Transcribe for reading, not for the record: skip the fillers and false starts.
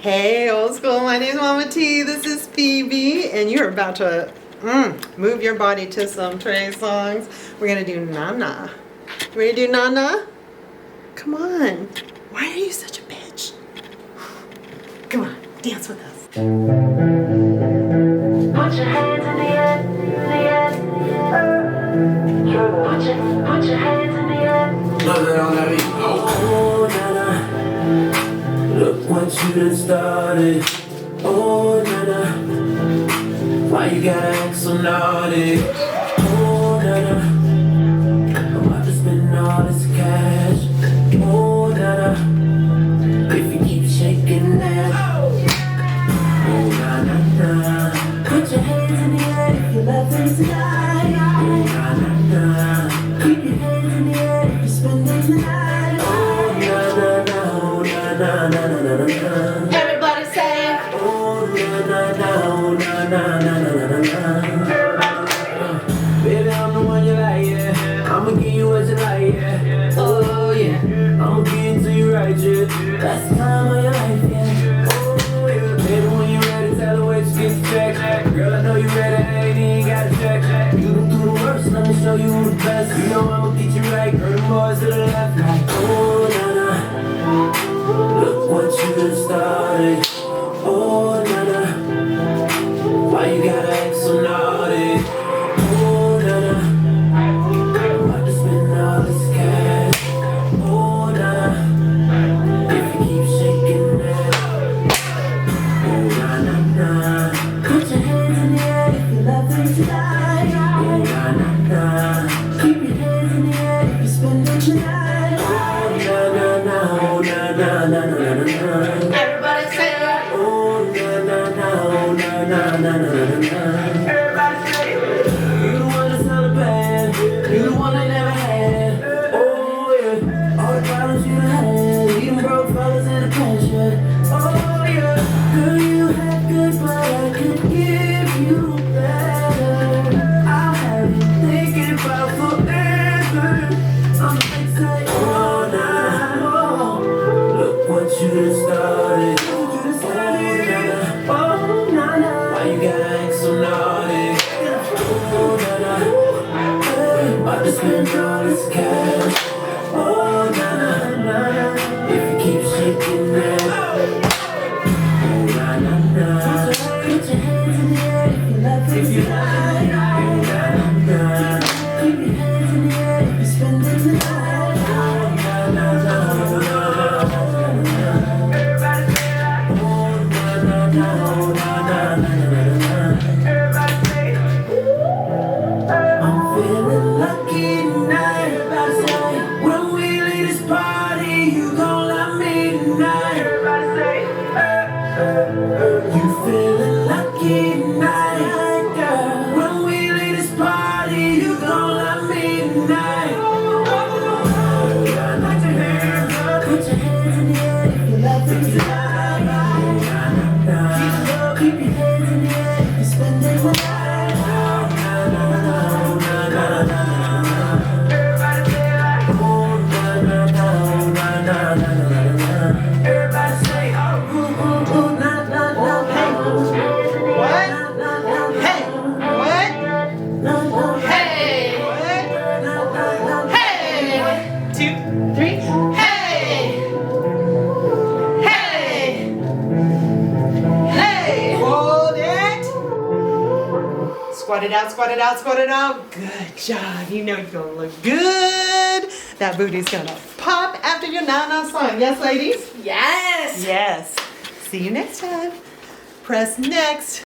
Hey, old school, my name is Mama T, this is Phoebe, and you're about to move your body to some Trey Songz. We're gonna do na-na. You ready to do na-na? Come on. Why are you such a bitch? Come on, dance with us. Put your hands in the air, in the air. Put your hands in the air. Oh, na-na, look what you done started. Oh, na-na, why you gotta act so naughty? Oh, na-na, I'm about to spend all this cash. Oh, na-na, if you keep shaking that. Oh, na-na-na, Put your hands in the air if you love them tonight. oh, na-na-na, Keep your hands in the air if you're spending the night. oh, na-na-na, oh, na-na-na-na-na-na. Everybody say, Oh, na-na-na, oh, na-na-na-na-na-na. Baby, I'm the one you like, yeah. I'ma give you what you like, yeah. Oh, yeah. I'ma give it to you right, yeah. That's the time of your life, yeah. Oh, yeah. Baby, when you ready, tell her where you get the check. Girl, I know you ready, I ain't even got a check. You done do the worst, let me show you who the best. You know I'ma get you right, girl, the boys to the left. Like, oh, na-na, look what you done started. Oh, na-na, why you gotta act so naughty? Oh, na-na, I'm about to spend all this cash. Oh, na-na, if you keep shaking that. Oh, na-na-na, put your hands in the air if you love them tonight. oh, na-na-na, Keep your hands in the air if you're spending the night. oh, na-na-na, oh, na-na-na-na-na-na. Everybody say, Oh, na-na-na, oh, na-na-na-na-na-na. everybody say, You the one that's not a bad, you the one they never had. Oh yeah, all the problems you done had, even broke fellas in the past, yeah. Oh yeah, girl, you have good, but I could give you better. I'll have you thinking about forever. I'm excited. Oh nah, look what you done started. Oh, na-na. Why you gotta act so naughty? Oh na-na, about to spend all this cash. Oh na-na, if you keep shaking that. Oh na-na-na, Put your hands in the air if you love them if you tonight. oh na-na-na, Keep your hands in the air if you're spending the night. oh na-na-na, oh na-na-na, Everybody say that. oh na-na-na, oh na-na-na-na-na. Everybody say, I'm feeling lucky tonight. Everybody say, when we leave this party, you gon' love me tonight. everybody say, You feeling lucky tonight, girl. When we leave this party, you gon' love me tonight. put your hands in the air if you love them tonight. Keep your hands in the air if you're spending the night. Everybody say that. Everybody say, oh, ooh, ooh, ooh, na, na, na, hey. What? Na, na, na, Hey, what? na, na, Hey, na, na, na. hey, 1, 2, 3, hey, hey, hey, hold it. Squat it out, squat it out, squat it out. Good job. You know you're gonna look good. That booty's gonna pop after your na-na song. Yes, ladies? Yes. Yes. See you next time. Press next.